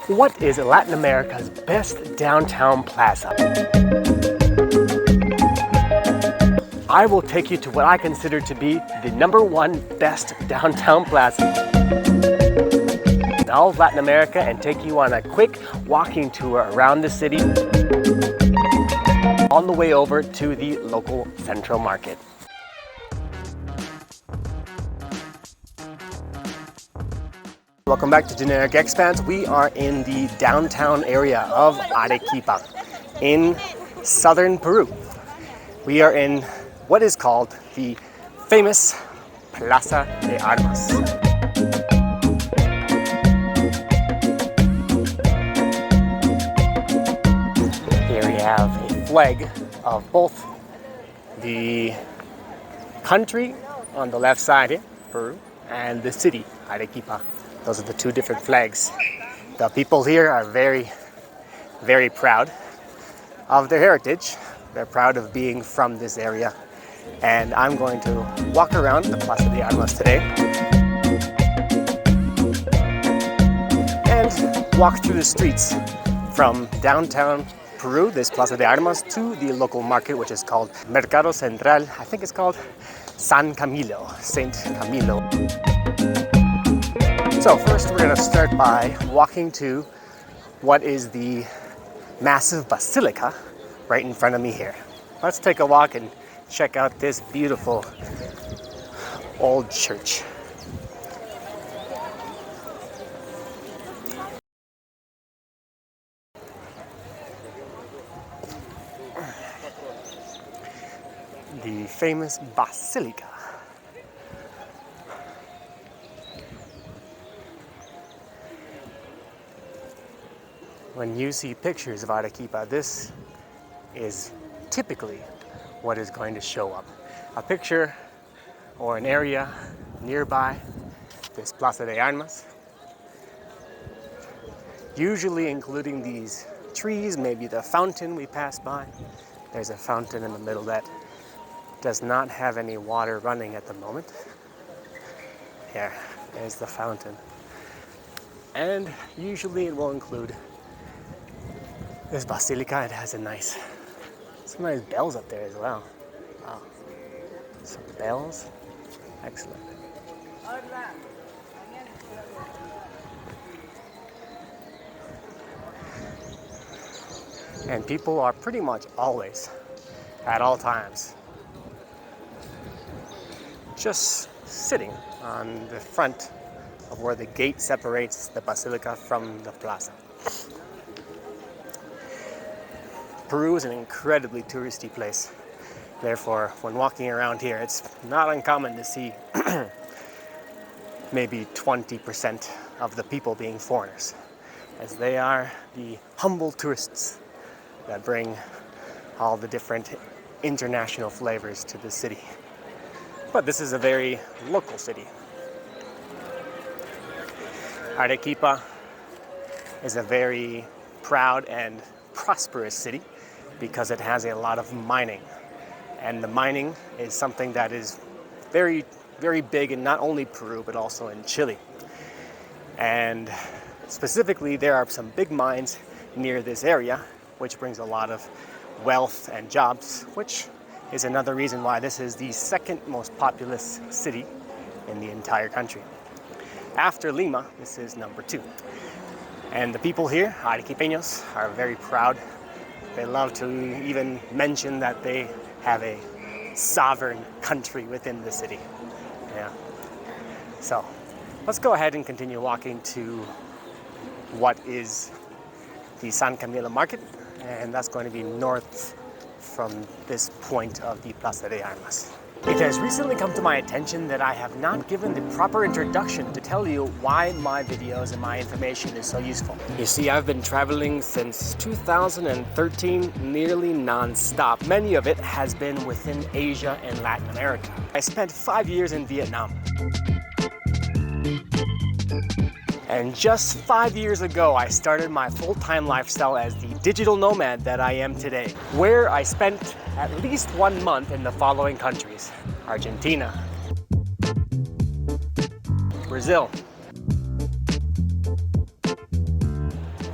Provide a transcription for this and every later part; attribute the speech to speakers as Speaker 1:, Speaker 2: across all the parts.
Speaker 1: What is Latin America's best downtown plaza? I will take you to what I consider to be the #1 best downtown plaza in all of Latin America and take you on a quick walking tour around the city on the way over to the local central market. Welcome back to Generic Expats. We are in the downtown area of Arequipa in southern Peru. We are in what is called the famous Plaza de Armas. Here we have a flag of both the country on the left side here, Peru, and the city, Arequipa. Those are the two different flags. The people here are very, very proud of their heritage. They're proud of being from this area. And I'm going to walk around the Plaza de Armas today and walk through the streets from downtown Peru, this Plaza de Armas, to the local market, which is called Mercado Central. I think it's called San Camilo, Saint Camilo. So first we're going to start by walking to what is the massive basilica right in front of me here. Let's take a walk and check out this beautiful old church. The famous basilica. When you see pictures of Arequipa, this is typically what is going to show up. A picture or an area nearby this Plaza de Armas, usually including these trees, maybe the fountain we passed by. There's a fountain in the middle that does not have any water running at the moment. Here, there's the fountain. And usually it will include this basilica. It has some nice bells up there as well. Wow, some bells, excellent. And people are pretty much always, at all times, just sitting on the front of where the gate separates the basilica from the plaza. Peru is an incredibly touristy place. Therefore, when walking around here, it's not uncommon to see maybe 20% of the people being foreigners, as they are the humble tourists that bring all the different international flavors to the city. But this is a very local city. Arequipa is a very proud and prosperous city because it has a lot of mining. And the mining is something that is very, very big in not only Peru, but also in Chile. And specifically, there are some big mines near this area, which brings a lot of wealth and jobs, which is another reason why this is the second most populous city in the entire country. After Lima, this is #2. And the people here, Arequipeños, are very proud. They love to even mention that they have a sovereign country within the city. Yeah. So let's go ahead and continue walking to what is the San Camilo Market, and that's going to be north from this point of the Plaza de Armas. It has recently come to my attention that I have not given the proper introduction to tell you why my videos and my information is so useful. You see, I've been traveling since 2013, nearly non-stop. Many of it has been within Asia and Latin America. I spent 5 years in Vietnam. And just 5 years ago, I started my full-time lifestyle as the digital nomad that I am today, where I spent at least 1 month in the following countries: Argentina, Brazil,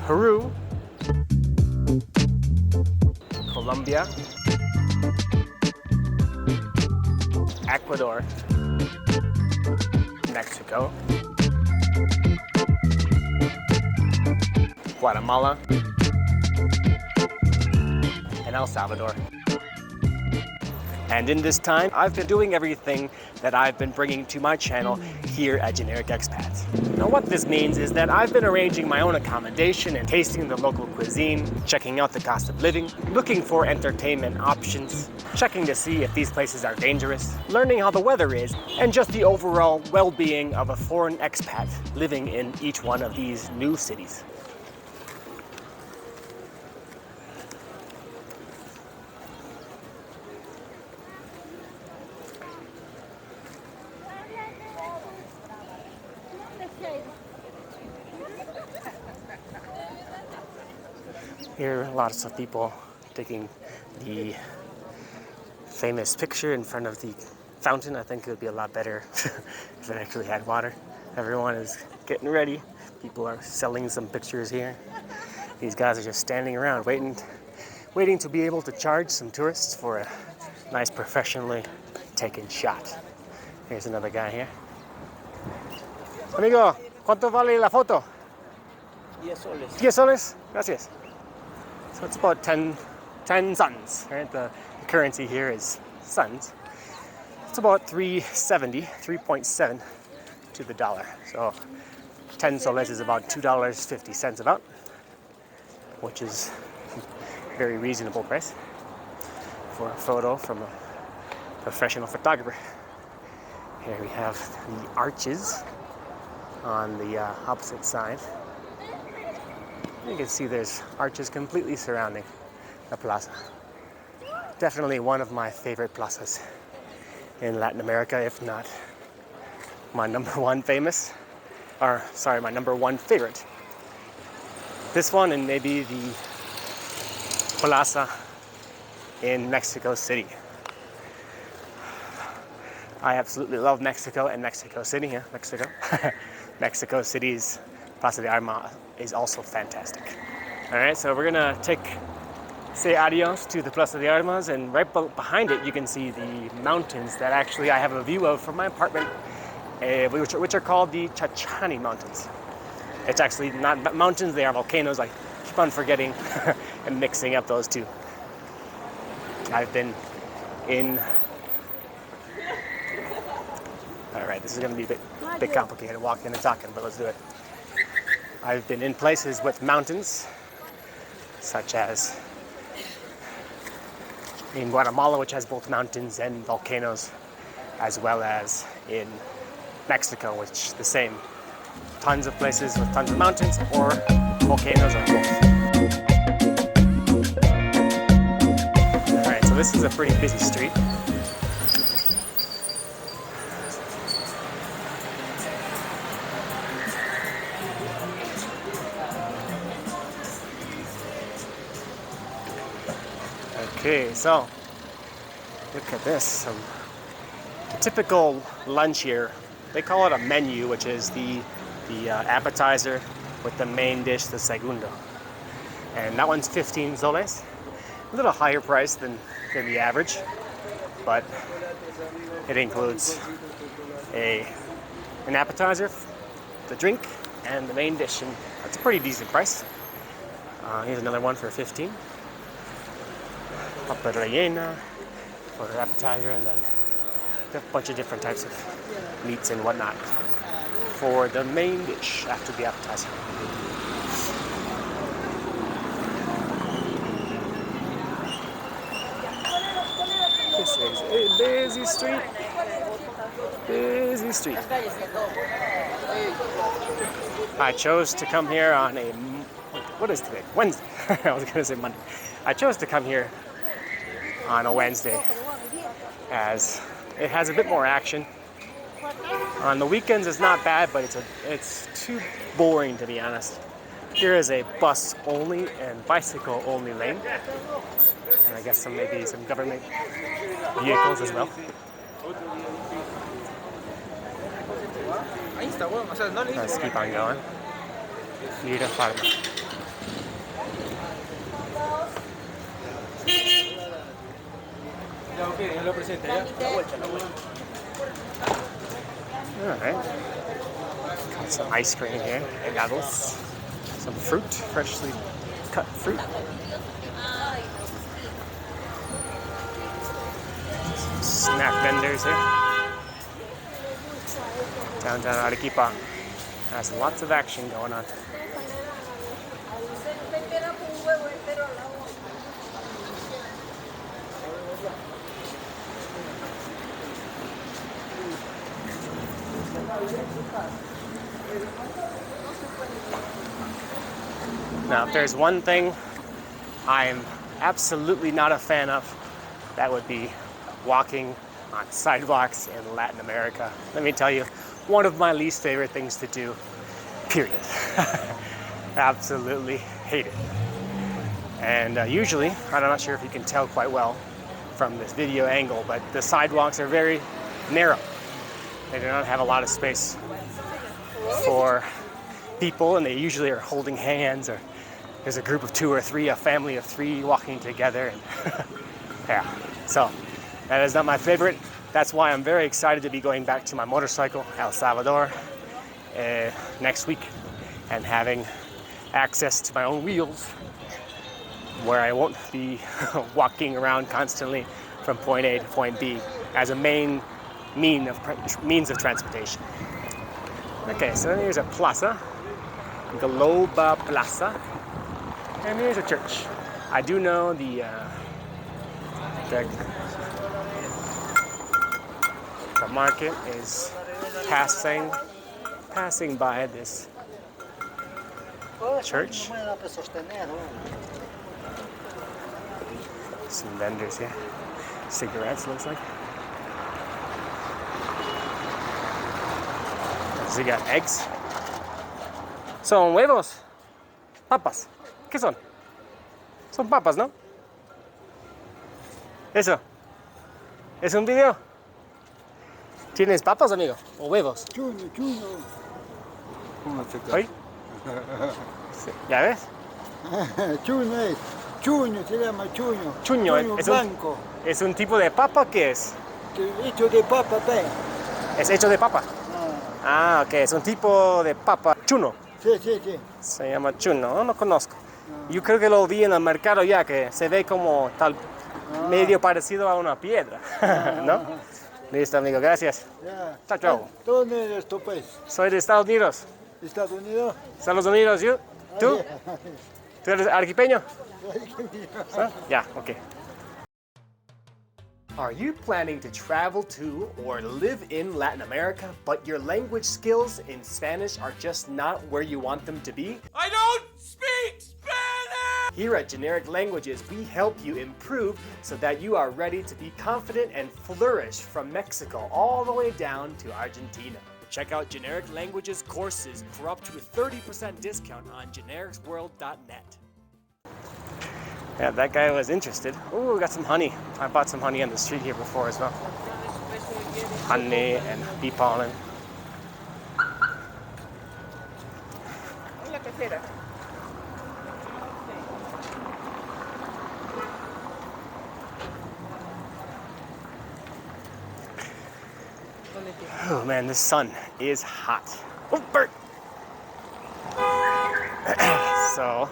Speaker 1: Peru, Colombia, Ecuador, Mexico, Guatemala, and El Salvador. And in this time, I've been doing everything that I've been bringing to my channel here at Generic Expats. Now what this means is that I've been arranging my own accommodation and tasting the local cuisine, checking out the cost of living, looking for entertainment options, checking to see if these places are dangerous, learning how the weather is, and just the overall well-being of a foreign expat living in each one of these new cities. Here, lots of people taking the famous picture in front of the fountain. I think it would be a lot better if it actually had water. Everyone is getting ready. People are selling some pictures here. These guys are just standing around waiting to be able to charge some tourists for a nice professionally taken shot. Here's another guy here. Amigo, ¿cuánto vale la foto?
Speaker 2: 10 soles.
Speaker 1: 10 soles? Gracias. So it's about 10 suns, right? The currency here is suns. It's about 3.7 to the dollar. So 10 soles is about $2.50 about, which is a very reasonable price for a photo from a professional photographer. Here we have the arches on the opposite side. You can see there's arches completely surrounding the plaza. Definitely one of my favorite plazas in Latin America, if not my number one favorite. This one and maybe the plaza in Mexico City. I absolutely love Mexico and Mexico City, yeah, Mexico. Mexico City's Plaza de Armas is also fantastic. All right, so we're gonna say adios to the Plaza de Armas, and right behind it you can see the mountains that actually I have a view of from my apartment, which are called the Chachani Mountains. It's actually not mountains, they are volcanoes. I keep on forgetting and mixing up those two. I've been in... All right, this is gonna be a bit complicated walking and talking, but let's do it. I've been in places with mountains, such as in Guatemala, which has both mountains and volcanoes, as well as in Mexico, which the same. Tons of places with tons of mountains or volcanoes or both. All right, so this is a pretty busy street. Okay, so look at this. Typical lunch here. They call it a menu, which is the appetizer with the main dish, the segundo. And that one's 15 soles. A little higher price than the average, but it includes an appetizer, the drink, and the main dish, and that's a pretty decent price. Here's another one for 15. Papa rellena for the appetizer, and then a bunch of different types of meats and whatnot for the main dish after the appetizer. This is a busy street. Busy street. I chose to come here on what is today? Wednesday. I was going to say Monday. I chose to come here on a Wednesday as it has a bit more action. On the weekends it's not bad, but it's too boring, to be honest. Here is a bus only and bicycle only lane, and I guess maybe some government vehicles as well. Let's keep on going. Mira Farma. Alright. Got some ice cream here, helados. Some fruit, freshly cut fruit. Some snack vendors here. Downtown Arequipa has lots of action going on. Now, if there's one thing I'm absolutely not a fan of, that would be walking on sidewalks in Latin America. Let me tell you, one of my least favorite things to do, period. Absolutely hate it. And usually, I'm not sure if you can tell quite well from this video angle, but the sidewalks are very narrow. They do not have a lot of space for people, and they usually are holding hands, or there's a group of 2 or 3, a family of 3 walking together. And yeah, so that is not my favorite. That's why I'm very excited to be going back to my motorcycle, El Salvador, next week, and having access to my own wheels, where I won't be walking around constantly from point A to point B as a main means of transportation. Okay, so here's a plaza, Globa Plaza, and here's a church. I do know the market is passing by this church. Some vendors here. Cigarettes, looks like. So you got eggs. Son huevos. Papas. ¿Qué son? Son papas, ¿no? Eso. ¿Es un video? ¿Tienes papas, amigo? ¿O huevos?
Speaker 3: Chuño, chuño.
Speaker 1: ¿Oye? Sí. ¿Ya ves?
Speaker 3: Chuño es. Chuño se llama chuño.
Speaker 1: Chuño,
Speaker 3: Chuño blanco.
Speaker 1: ¿Es un tipo de papa? ¿Qué es?
Speaker 3: Hecho de papa, pe.
Speaker 1: ¿Es hecho de papa? Ah, ok. Es un tipo de papa. Chuno.
Speaker 3: Sí, sí, sí.
Speaker 1: Se llama chuno. No lo conozco. Yo creo que lo vi en el mercado ya, que se ve como tal, medio parecido a una piedra. ¿No? Listo, amigo. Gracias.
Speaker 3: Ya.
Speaker 1: Chao, chao.
Speaker 3: ¿Dónde eres tú, pues?
Speaker 1: Soy de Estados Unidos.
Speaker 3: ¿Estados Unidos?
Speaker 1: Estados Unidos, ¿yo? ¿Tú? ¿Tú eres arequipeño? ¿Ah? Yeah, okay. Are you planning to travel to or live in Latin America, but your language skills in Spanish are just not where you want them to be?
Speaker 4: I don't speak Spanish!
Speaker 1: Here at Generic Languages, we help you improve so that you are ready to be confident and flourish from Mexico all the way down to Argentina. Check out Generic Languages courses for up to a 30% discount on genericsworld.net. Yeah, that guy was interested. Ooh, we got some honey. I bought some honey on the street here before as well. Honey and bee pollen. Oh man, this sun is hot. Oh, Bert! So,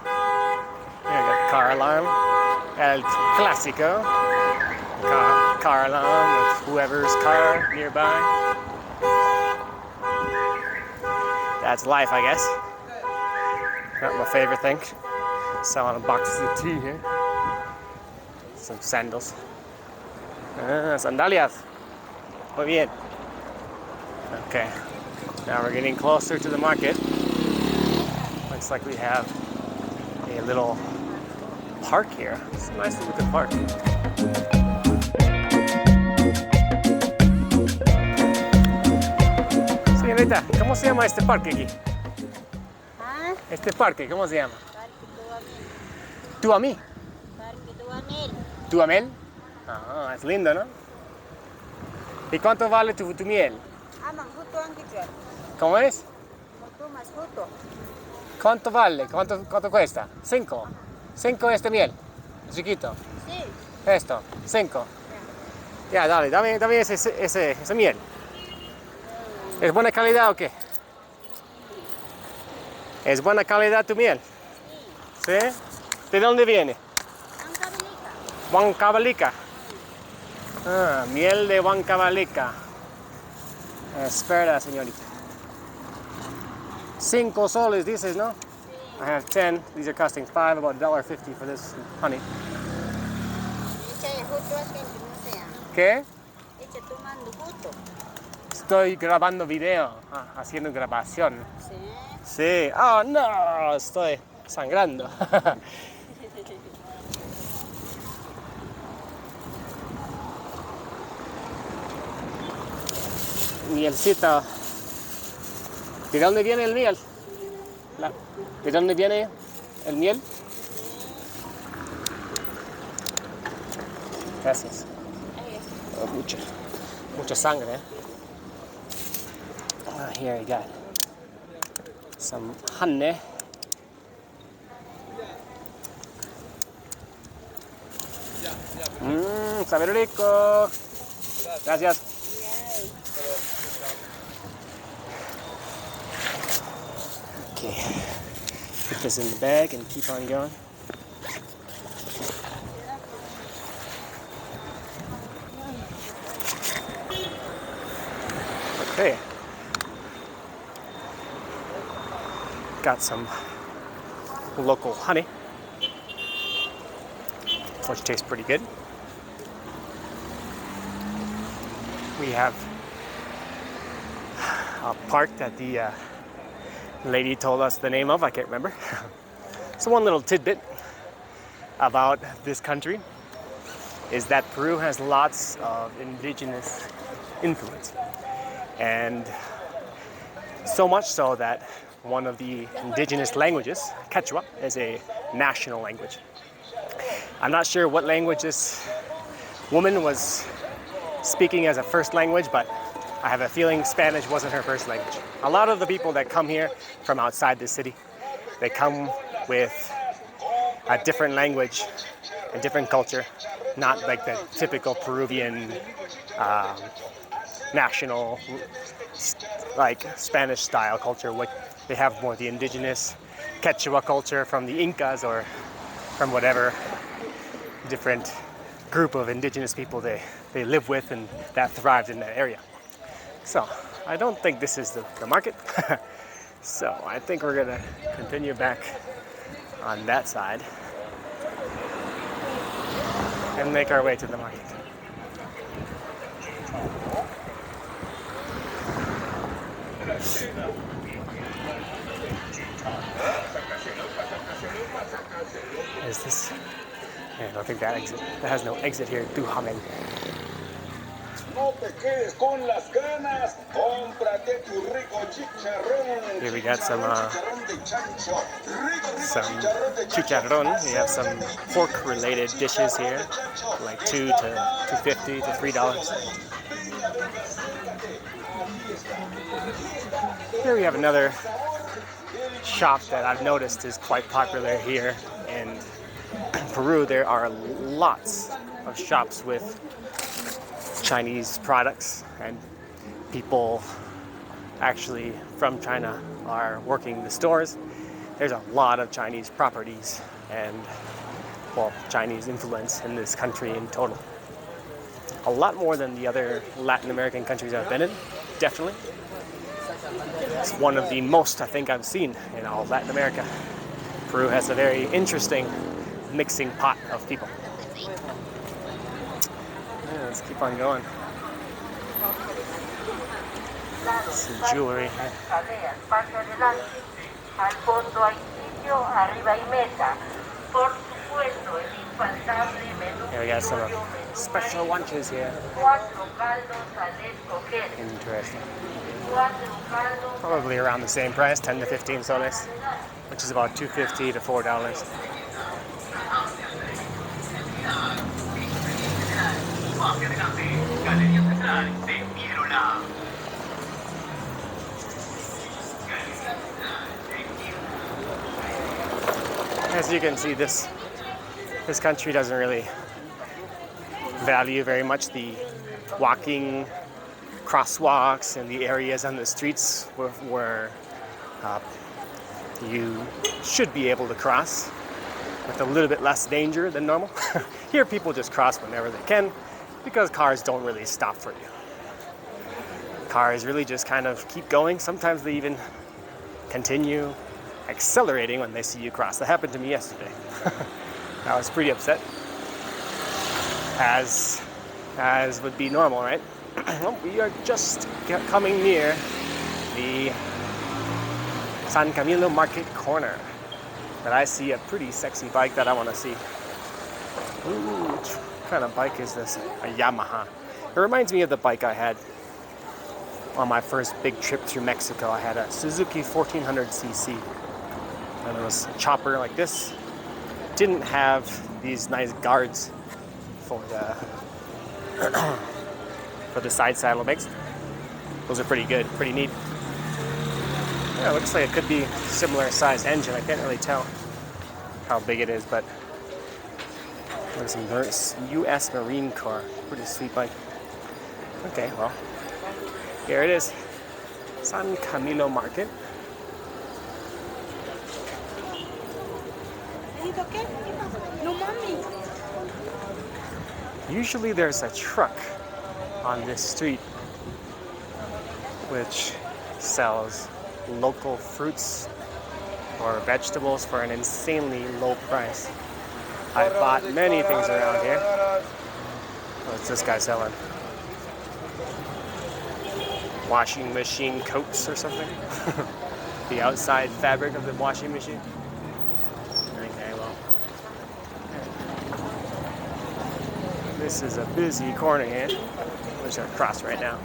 Speaker 1: here we got car alarm. El Clásico. Car alarm with whoever's car nearby. That's life, I guess. Not my favorite thing. Selling boxes of tea here. Some sandals. Sandalias. Muy bien. Okay, now we're getting closer to the market. Looks like we have a little park here. It's a nice looking park. Señorita, ¿cómo se llama este parque aquí?
Speaker 5: ¿Ah?
Speaker 1: Este parque, ¿cómo se llama?
Speaker 5: Parque
Speaker 1: Tuamí.
Speaker 5: Parque Duamel.
Speaker 1: ¿Tuamel? Ah, es lindo, ¿no? ¿Y cuánto vale tu miel?
Speaker 5: Aman, justo angichuan.
Speaker 1: ¿Cómo es?
Speaker 5: Justo más justo.
Speaker 1: ¿Cuánto vale? ¿Cuánto cuesta? 5. 5 este miel. Chiquito.
Speaker 5: Sí.
Speaker 1: Esto. 5. Ya, dale, dame ese miel. ¿Es buena calidad o qué? ¿Es buena calidad tu miel? ¿Sí? ¿De dónde viene? Huancavelica. Ah, miel de Huancavelica. Espera, señorita. 5 soles dices, ¿no? I have 10. These are costing 5, about $1.50 for this honey.
Speaker 5: Echa justo aquí, no sea.
Speaker 1: ¿Qué?
Speaker 5: Echa tomando justo.
Speaker 1: Estoy grabando video, haciendo grabación.
Speaker 5: Sí.
Speaker 1: Sí. Oh, no, estoy sangrando. Mielcita. ¿De dónde viene el miel? ¿De dónde viene el miel? Gracias. Oh, mucha sangre, ¿eh? Here you got some honey. Sabe rico. Gracias. Okay, put this in the bag and keep on going. Okay. Got some local honey, which tastes pretty good. We have a park that the lady told us the name of. I can't remember. So one little tidbit about this country is that Peru has lots of indigenous influence, and so much so that one of the indigenous languages, Quechua, is a national language. I'm not sure what language this woman was speaking as a first language, but I have a feeling Spanish wasn't her first language. A lot of the people that come here from outside the city, they come with a different language, a different culture, not like the typical Peruvian national, like Spanish style culture. What they have more the indigenous Quechua culture from the Incas or from whatever different group of indigenous people they live with and that thrives in that area. So I don't think this is the market. So I think we're gonna continue back on that side and make our way to the market. Is this? I don't think that exit. That has no exit here. Duhamen. Here we got some chicharrón. We have some pork-related dishes here, like $2 to $2.50 to $3. Here we have another shop that I've noticed is quite popular here in Peru. There are lots of shops with Chinese products, and people actually from China are working the stores. There's a lot of Chinese properties and, well, Chinese influence in this country in total. A lot more than the other Latin American countries I've been in, definitely. It's one of the most I think I've seen in all Latin America. Peru has a very interesting mixing pot of people. Yeah, let's keep on going. Some jewelry here. Here we got some special lunches here. Interesting. Probably around the same price, 10 to 15 soles, which is about $2.50 to $4. As you can see, this country doesn't really value very much the walking crosswalks and the areas on the streets where you should be able to cross with a little bit less danger than normal. Here people just cross whenever they can because cars don't really stop for you. Cars really just kind of keep going. Sometimes they even continue accelerating when they see you cross. That happened to me yesterday. I was pretty upset, as would be normal, right? Well, we are just coming near the San Camilo Market corner, but I see a pretty sexy bike that I want to see. Ooh, which kind of bike is this? A Yamaha. It reminds me of the bike I had on my first big trip through Mexico. I had a Suzuki 1400cc, and it was a chopper like this. Didn't have these nice guards for the side saddlebags. Those are pretty good, pretty neat. Yeah, it looks like it could be similar size engine. I can't really tell how big it is, but there's some U.S. Marine Corps. Pretty sweet bike. Okay, well, here it is. San Camilo Market. Usually there's a truck on this street which sells local fruits or vegetables for an insanely low price. I bought many things around here. What's this guy selling? Washing machine coats or something? The outside fabric of the washing machine? Okay, well. This is a busy corner here. I'm just gonna cross right now.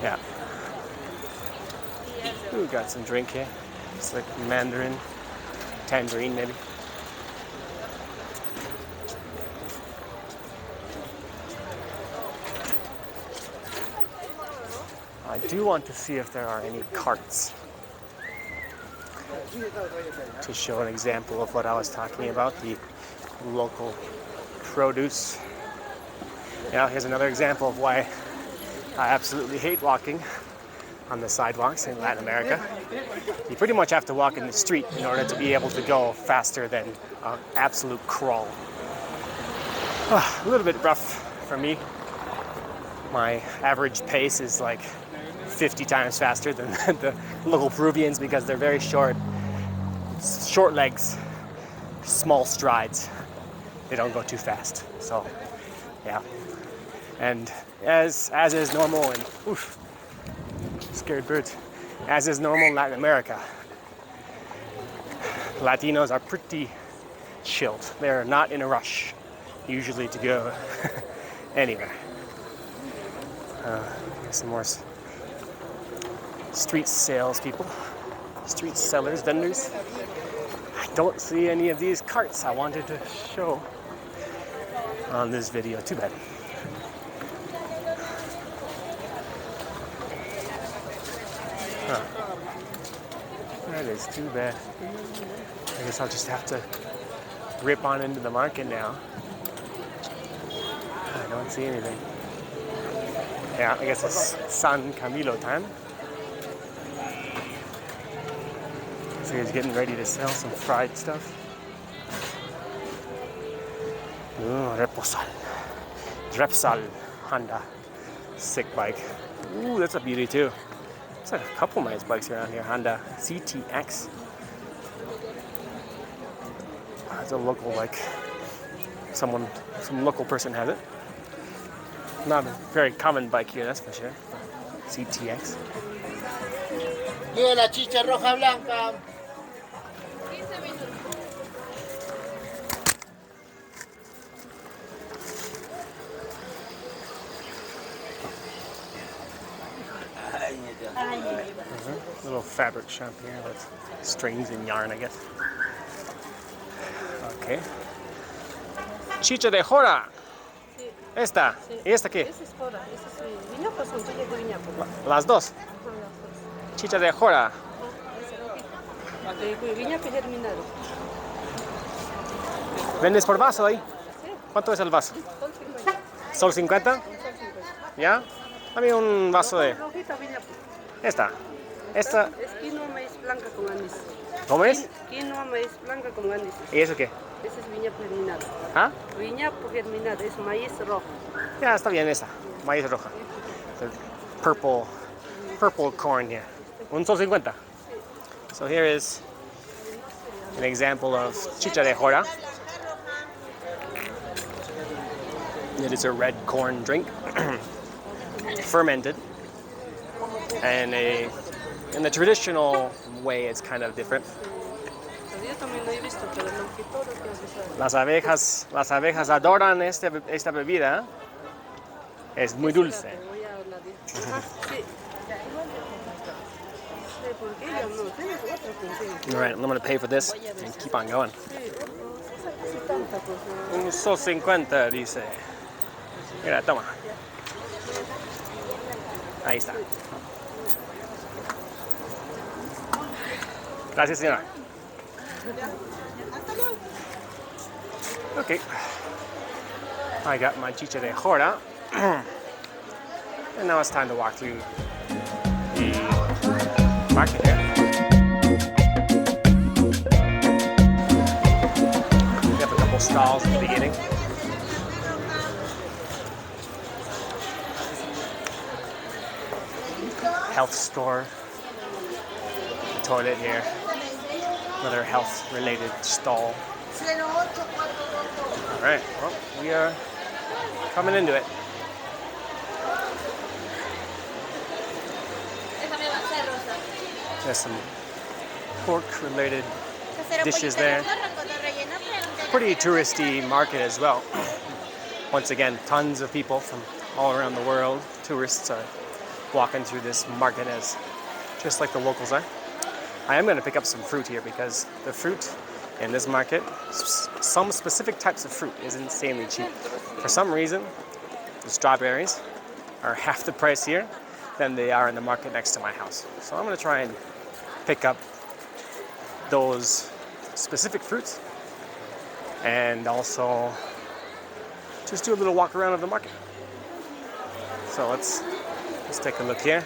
Speaker 1: Yeah. Ooh, got some drink here. It's like mandarin, tangerine maybe. I do want to see if there are any carts to show an example of what I was talking about, the local produce. Yeah, here's another example of why I absolutely hate walking on the sidewalks in Latin America. You pretty much have to walk in the street in order to be able to go faster than an absolute crawl. A little bit rough for me. My average pace is like 50 times faster than the local Peruvians because they're very short legs, small strides. They don't go too fast. So, yeah. And as is normal in scared birds, as is normal in Latin America, Latinos are pretty chilled. They're not in a rush usually to go anywhere. Some more street salespeople, street sellers, vendors. I don't see any of these carts I wanted to show on this video. Too bad. That is too bad. I guess I'll just have to rip on into the market now. I don't see anything. Yeah, I guess it's San Camilo time. So he's getting ready to sell some fried stuff. Ooh, Repsol Honda. Sick bike. Ooh, that's a beauty too. There's like a couple nice bikes around here. Honda CTX. It's a local bike. Some local person has it. Not a very common bike here, that's for sure. CTX.
Speaker 2: Quiero la chicha roja blanca.
Speaker 1: Little fabric shop here with strings and yarn, I guess. Okay. Chicha de jora. Esta. ¿Y esta qué?
Speaker 6: Ese es jora, ese es guiñapo, son chile de guiñapo.
Speaker 1: Las dos. Chicha de jora.
Speaker 6: De guiñapo germinado.
Speaker 1: ¿Vendes por vaso ahí?
Speaker 6: Sí.
Speaker 1: ¿Cuánto es el vaso?
Speaker 6: Son 50.
Speaker 1: ¿Sol 50?
Speaker 6: Son 50.
Speaker 1: ¿Ya? Dame un vaso de...
Speaker 6: Rojita viña.
Speaker 1: Esta. Esta...
Speaker 6: Es quinoa maíz blanca con anís.
Speaker 1: ¿Cómo es?
Speaker 6: Quinoa maíz blanca con anís.
Speaker 1: ¿Y eso qué?
Speaker 6: Esa es viña germinada.
Speaker 1: ¿Ah?
Speaker 6: Viña germinada es maíz rojo.
Speaker 1: Ya, está bien esa. Maíz roja. The purple corn here. Un sol 50. So here is an example of chicha de jora. It is a red corn drink, fermented, and in the traditional way, it's kind of different.
Speaker 6: Yo también lo he visto, pero no que todo lo que hace.
Speaker 1: Las abejas adoran esta bebida. Es muy dulce.
Speaker 6: Voy a hablar de... Sí. Sí, porque ella no, tienes otro que
Speaker 1: All right, I'm going to pay for this and keep on going.
Speaker 6: sí, tanta cosa.
Speaker 1: Un sol 50, dice. Mira, toma. Ahí está. Gracias, señora. Okay. I got my chicha de jora. And now it's time to walk through the market here. We have a couple stalls at the beginning. Health store. The toilet here. Another health-related stall. All right, well, we are coming into it. There's some pork-related dishes there. Pretty touristy market as well. Once again, tons of people from all around the world. Tourists are walking through this market as just like the locals are. I am going to pick up some fruit here because the fruit in this market, some specific types of fruit is insanely cheap. For some reason, the strawberries are half the price here than they are in the market next to my house. So I'm going to try and pick up those specific fruits and also just do a little walk around of the market. So let's take a look here.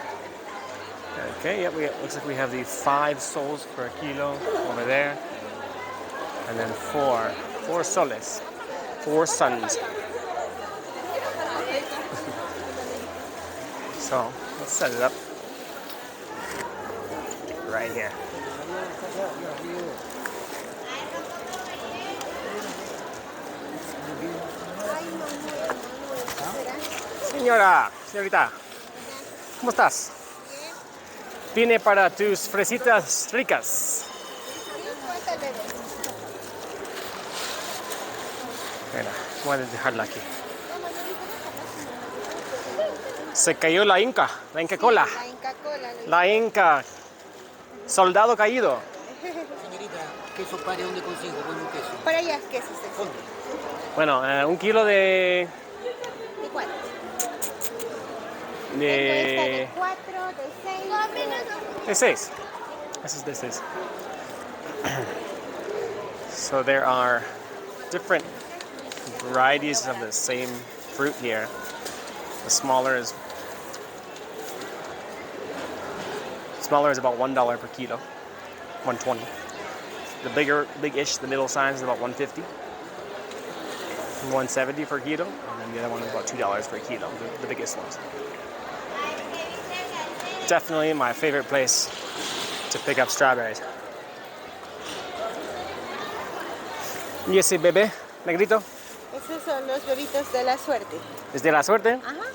Speaker 1: Okay, yeah, looks like we have the 5 soles per kilo over there. And then 4 soles, 4 suns. So let's set it up right here. Señorita, ¿cómo estás? Vine para tus fresitas ricas. Mira, voy a dejarla aquí. Se cayó la Inca Cola.
Speaker 5: La Inca Cola.
Speaker 1: La Inca, soldado caído.
Speaker 2: Señorita, queso pare, ¿dónde consigo? Bueno, queso.
Speaker 5: Para allá, ¿qué es eso?
Speaker 2: ¿Dónde?
Speaker 1: Bueno, 1 kilo de...
Speaker 5: ¿De cuál?
Speaker 1: De
Speaker 5: 4, de 6.
Speaker 1: de 6. This is de 6. So there are different varieties of the same fruit here. The smaller is about $1 per kilo, $1.20. The big-ish, the middle size is about $1.50, $1.70 per kilo, and then the other one is about $2 per kilo, the biggest ones. Definitely my favorite place to pick up strawberries. ¿Y ese bebé negrito?
Speaker 5: Esos son los bebitos de la suerte.
Speaker 1: ¿Es de la suerte?
Speaker 5: Ajá.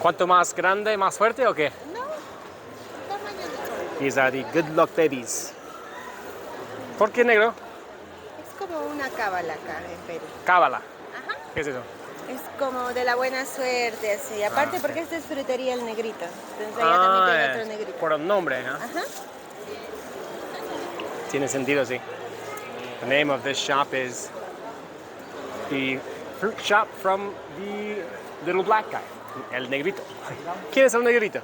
Speaker 1: ¿Cuánto más grande, más fuerte o qué?
Speaker 5: No, tamaño de...
Speaker 1: These are the good luck babies. ¿Por qué negro?
Speaker 5: Es como una cábala acá en Perú.
Speaker 1: Cábala.
Speaker 5: Ajá.
Speaker 1: ¿Qué es eso?
Speaker 5: Es como de la buena suerte, así. Aparte
Speaker 1: ok.
Speaker 5: porque esta es frutería El Negrito. Entonces allá también tiene otro negrito.
Speaker 1: Por el nombre, ¿no?
Speaker 5: Ajá.
Speaker 1: Tiene sentido, sí. The name of this shop is the fruit shop from the little black guy, el negrito. ¿Quién es el negrito?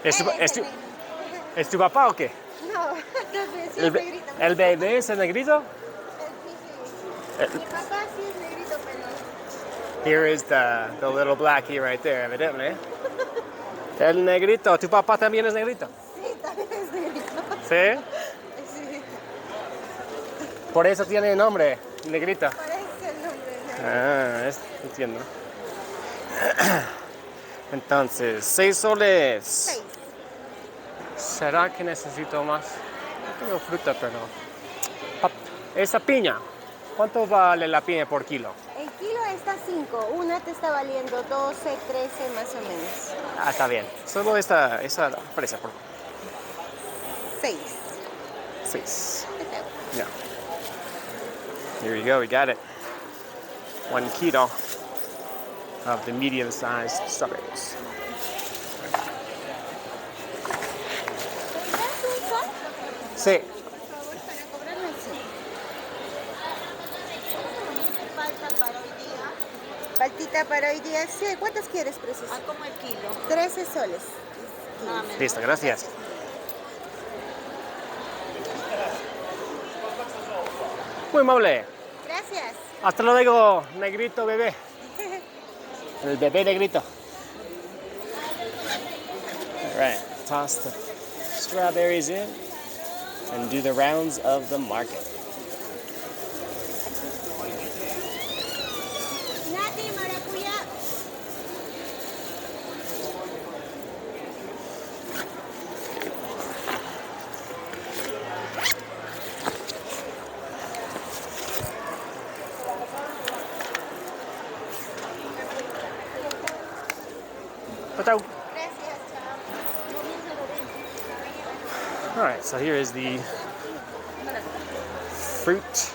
Speaker 1: ¿Es tu papá o qué?
Speaker 5: No, sí es negrito.
Speaker 1: ¿El bebé es el negrito?
Speaker 5: Papá sí es negrito, pero
Speaker 1: Here is the little blackie right there, evidently. El negrito. ¿Tu papá también es negrito?
Speaker 5: sí, también es negrito.
Speaker 1: ¿Sí?
Speaker 5: Sí,
Speaker 1: Por eso tiene nombre, negrito.
Speaker 5: parece el nombre.
Speaker 1: Entiendo. Entonces, 6 soles.
Speaker 5: 6.
Speaker 1: ¿Será que necesito más? No tengo fruta, pero... Esa piña. ¿Cuánto vale la piña por kilo?
Speaker 5: El kilo está 5. Una te está valiendo 12, 13 más o menos.
Speaker 1: Ah, está bien. Solo esa fresa, por favor.
Speaker 5: 6.
Speaker 1: 6. Yeah. Here you go, we got it. 1 kilo of the medium-sized strawberries.
Speaker 5: ¿Das un sol?
Speaker 1: Sí.
Speaker 5: Por favor, para cobrarme el sol. Falta para hoy día. Faltita para hoy día. Sí, ¿cuántas quieres, preciosa?
Speaker 7: Como el kilo.
Speaker 5: 13 soles.
Speaker 7: Nada menos.
Speaker 1: Listo, gracias. Muy amable.
Speaker 5: Gracias.
Speaker 1: Hasta luego, negrito bebé. El bebé negrito. All right, toss the strawberries in and do the rounds of the market.
Speaker 5: Nati, maracuyá.
Speaker 1: Ciao.
Speaker 5: Gracias, chao.
Speaker 1: All right, so here is the fruit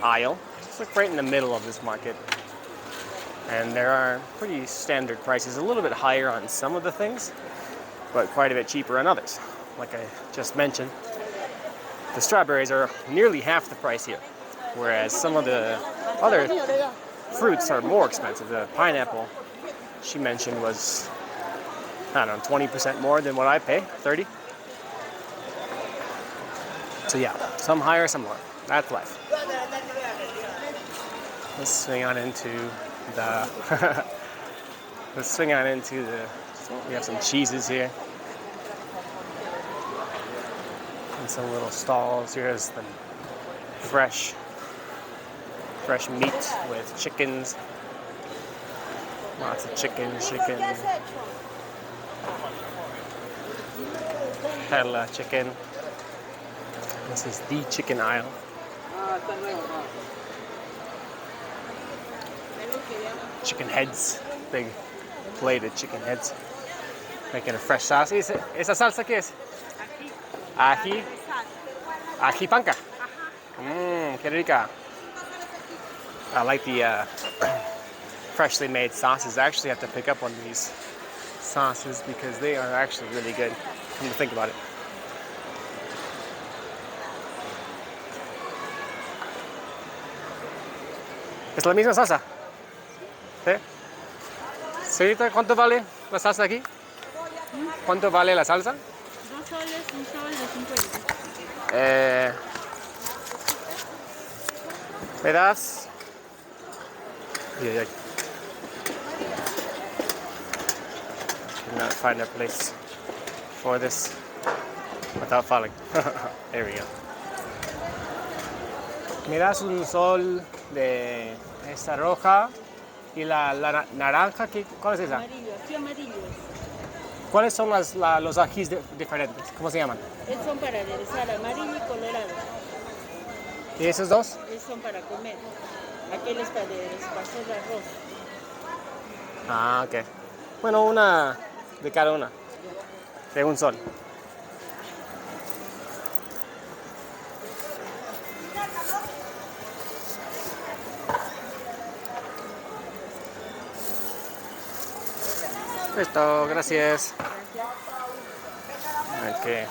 Speaker 1: aisle. It's like right in the middle of this market. And there are pretty standard prices, a little bit higher on some of the things, but quite a bit cheaper on others. Like I just mentioned, the strawberries are nearly half the price here, whereas some of the other fruits are more expensive. The pineapple, she mentioned, was, I don't know, 20% more than what I pay, 30. So yeah, some higher, some lower. That's life. Let's swing on into the we have some cheeses here. And some little stalls. Here's the fresh meat with chickens. Lots of chicken. Perla chicken. This is the chicken aisle. Chicken heads, big plated chicken heads. Making a fresh sauce. ¿Esa salsa qué es? Ají. Ají panca. Qué rica. I like the freshly made sauces. I actually have to pick up on these sauces because they are actually really good. Come to think about it. ¿Es la misma salsa? ¿Sí? Señorita, ¿cuánto vale la salsa aquí? ¿Cuánto vale la salsa?
Speaker 7: 2 soles, 1 sol de 50.
Speaker 1: ¿Me das? Yeah. Cannot find a place for this without falling. There we go. ¿Me das un sol de esta roja y la naranja? ¿Cuál es esa?
Speaker 7: Amarillo, aquí amarillo
Speaker 1: ¿Cuáles son los ajís diferentes? ¿Cómo se llaman?
Speaker 7: es. Son para aderezar, amarillo y colorado.
Speaker 1: ¿Y esos dos?
Speaker 7: Son para comer. Aquel es para hacer arroz.
Speaker 1: Ah, ok. Bueno, una de cada una. De un sol. Listo, gracias. Okay.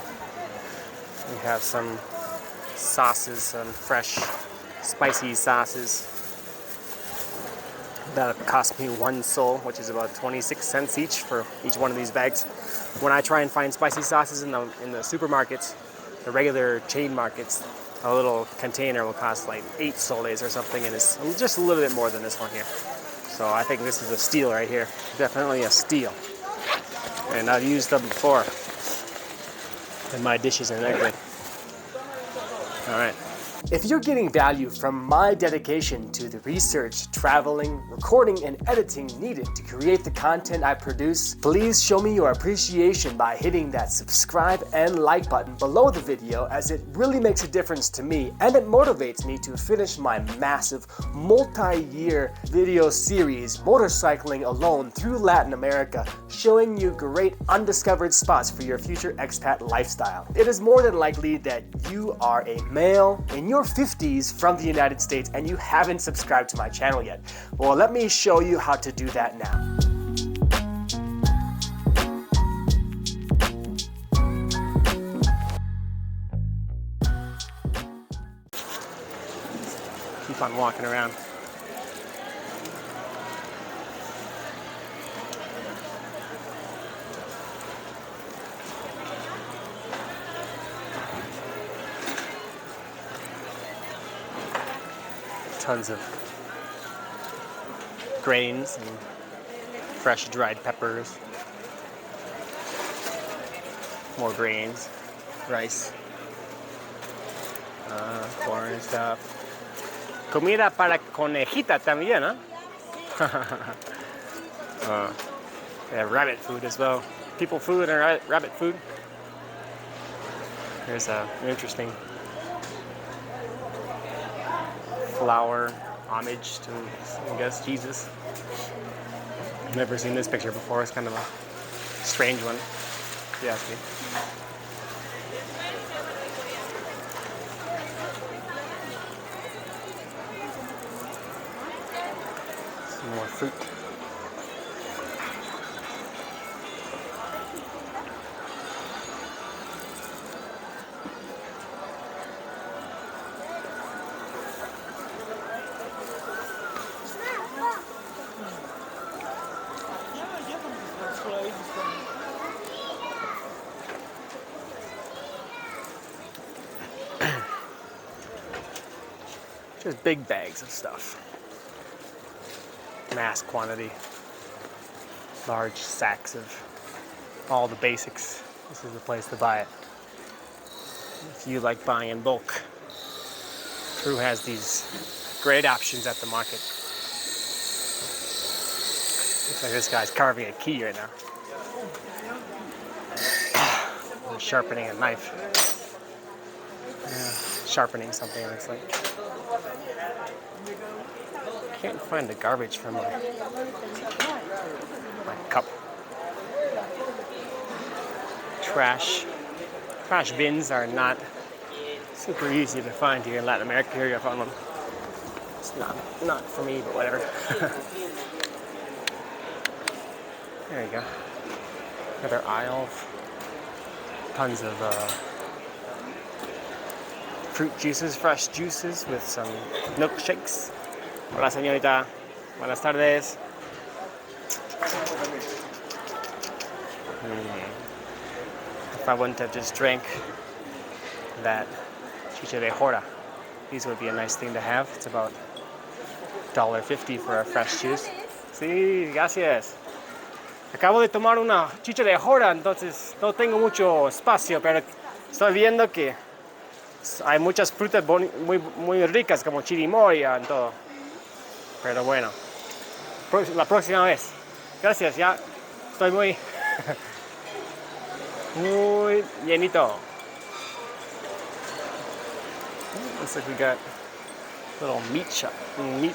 Speaker 1: We have some sauces, some fresh, spicy sauces. That cost me 1 sol, which is about 26 cents each for each one of these bags. When I try and find spicy sauces in the supermarkets, the regular chain markets, A little container will cost like 8 soles or something, and it's just a little bit more than this one here. So I think this is a steal right here. Definitely a steal. And I've used them before in my dishes, and they're good. All right. If you're getting value from my dedication to the research, traveling, recording, and editing needed to create the content I produce, please show me your appreciation by hitting that subscribe and like button below the video, as it really makes a difference to me and it motivates me to finish my massive multi-year video series, Motorcycling Alone through Latin America, showing you great undiscovered spots for your future expat lifestyle. It is more than likely that you are a male in your 50s from the United States and you haven't subscribed to my channel yet. Well, let me show you how to do that now. Keep on walking around. Tons of grains and fresh dried peppers. More grains, rice, corn and stuff. Comida para conejita también, huh? They have rabbit food as well. People food and rabbit food. There's an interesting flower homage to, I guess, Jesus. I've never seen this picture before. It's kind of a strange one, if you ask me. Some more fruit. Just big bags of stuff. Mass quantity. Large sacks of all the basics. This is the place to buy it. If you like buying in bulk. Peru has these great options at the market. Looks like this guy's carving a key right now. Or sharpening a knife. Yeah, sharpening something, it looks like. Can't find the garbage from my cup. Trash bins are not super easy to find here in Latin America. Here I found one. It's not for me, but whatever. There you go. Another aisle of tons of fruit juices, fresh juices with some milkshakes. Hola, señorita. Buenas tardes. If I wouldn't have just drank that chicha de jora, these would be a nice thing to have. It's about $1.50 for a fresh juice. Sí, gracias. Acabo de tomar una chicha de jora, entonces no tengo mucho espacio, pero estoy viendo que hay muchas frutas muy ricas, como chirimoya y todo. Pero bueno, la próxima vez. Gracias, ya estoy muy llenito. Looks like we got a little meat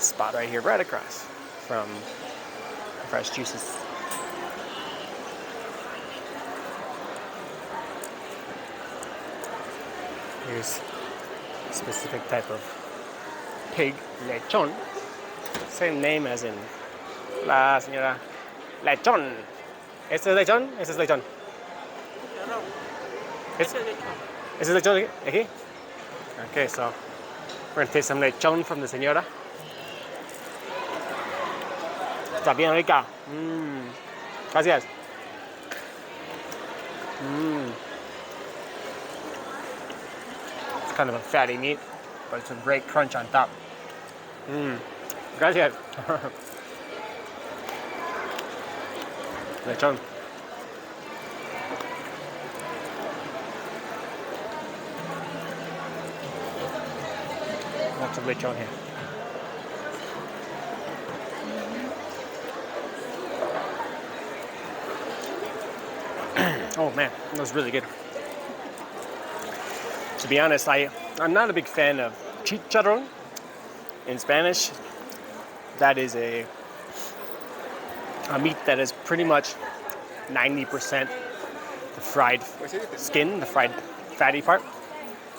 Speaker 1: spot right here, right across from fresh juices. Here's a specific type of pig, lechon. Same name as in la señora. Lechon. ¿Este es lechon? Este es lechon. ¿Este es lechon aquí? Okay, so we're gonna taste some lechon from the señora. Está bien rica. Gracias. kind of a fatty meat, but it's a great crunch on top. Gracias. Lechon. Lots of lechon here. Oh man, that was really good. To be honest, I'm not a big fan of chicharrón. In Spanish, that is a meat that is pretty much 90% the fried skin, the fried fatty part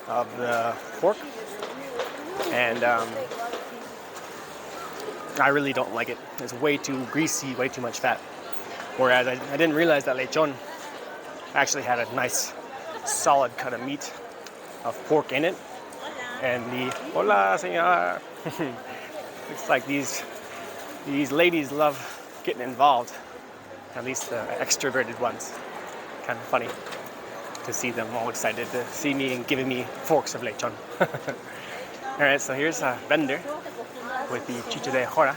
Speaker 1: of the pork. And I really don't like it. It's way too greasy, way too much fat. Whereas I didn't realize that lechon actually had a nice solid cut of meat of pork in it. And hola señora. Looks like these ladies love getting involved, at least the extroverted ones. Kind of funny to see them all excited to see me and giving me forks of lechon. All right, so here's a vendor with the chicha de jora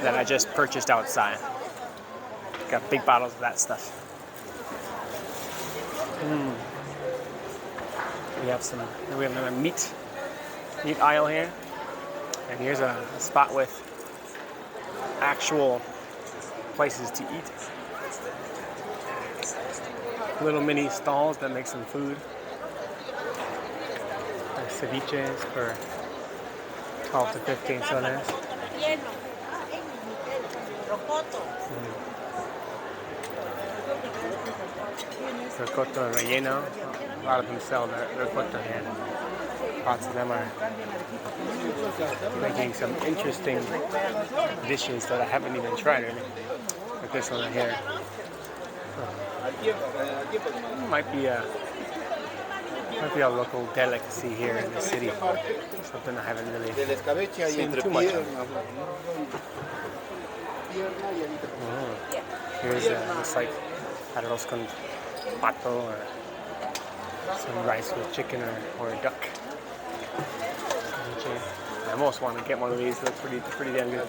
Speaker 1: that I just purchased outside. Got big bottles of that stuff. We have another meat aisle here, and here's a spot with actual places to eat. Little mini stalls that make some food. Like ceviches for 12 to 15 soles. Rocoto relleno. A lot of them sell the rocoto here. Lots of them are making some interesting dishes that I haven't even tried really. Like this one right here. Might be a local delicacy here in the city. Something I haven't really seen too much of. Here's looks like arroz con pato or some rice with chicken or a duck. I almost want to get one of these. Looks pretty damn good.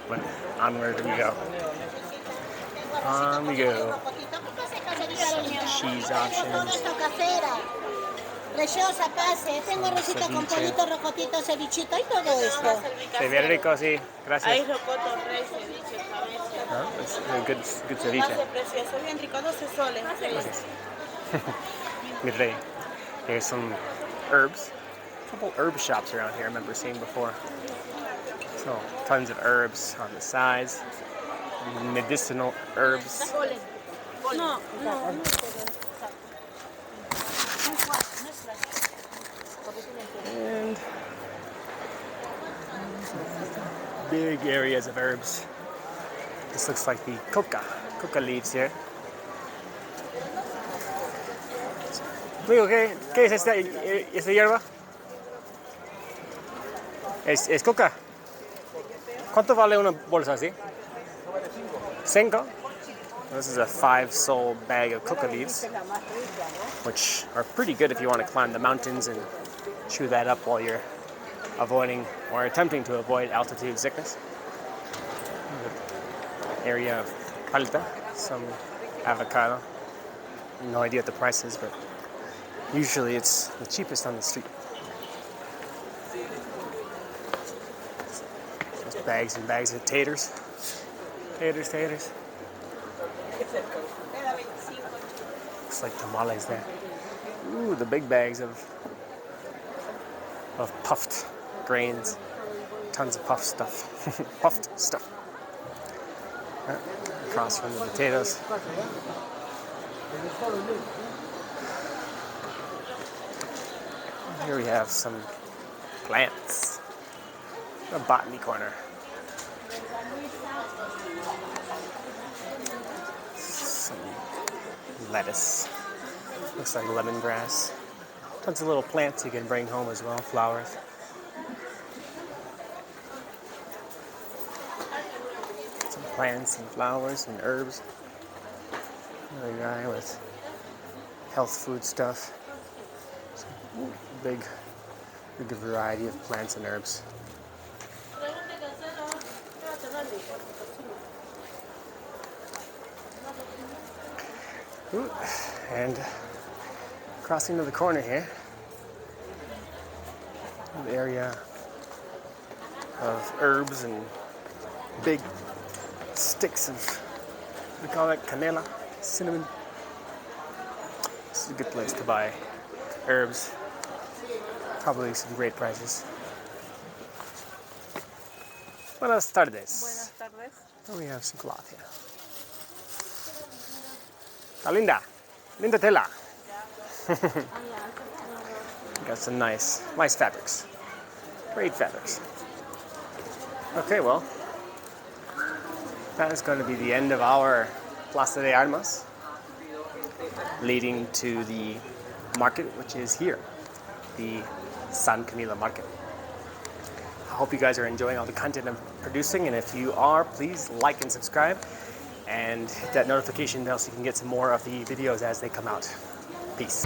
Speaker 1: But onward we go. On we go. Cheese options.
Speaker 5: Preciosa, pase. Tengo arrocito con pollito, rocotito, cevichito y todo esto.
Speaker 1: Se ve rico, sí. Gracias.
Speaker 6: Hay rocoto, rey, ceviche, cabeza.
Speaker 1: It's a good ceviche.
Speaker 6: Pase precioso, bien rico, 12 soles.
Speaker 1: Gracias. Good day. Here's some herbs. A couple herb shops around here I remember seeing before. So tons of herbs on the sides. Medicinal herbs.
Speaker 6: No.
Speaker 1: And big areas of herbs. This looks like the coca leaves here. Amigo, ¿qué es esta hierba? ¿Es coca? ¿Cuánto vale una bolsa así? 5. This is a 5-sol bag of coca leaves, which are pretty good if you want to climb the mountains and chew that up while you're avoiding or attempting to avoid altitude sickness. Area of palta, some avocado. No idea what the price is, but usually it's the cheapest on the street. Just bags and bags of taters. Taters. Looks like tamales there. Ooh, the big bags of puffed grains. Tons of puffed stuff. Across from the potatoes. Here we have some plants. A botany corner. Some lettuce. Looks like lemongrass. Tons of little plants you can bring home as well, flowers. Some plants and flowers and herbs. Another guy with health food stuff. Some Big variety of plants and herbs. Ooh, and crossing to the corner here, an area of herbs and big sticks of, what do we call it, canela, cinnamon. This is a good place to buy herbs. Probably some great prices. Buenas tardes.
Speaker 6: Buenas tardes.
Speaker 1: Oh, we have some cloth here. Está linda. Linda tela. Got some nice fabrics. Great fabrics. Okay, well, that is going to be the end of our Plaza de Armas, leading to the market, which is here, the San Camilo Market. I hope you guys are enjoying all the content I'm producing, and if you are, please like and subscribe, and hit that notification bell so you can get some more of the videos as they come out. Peace.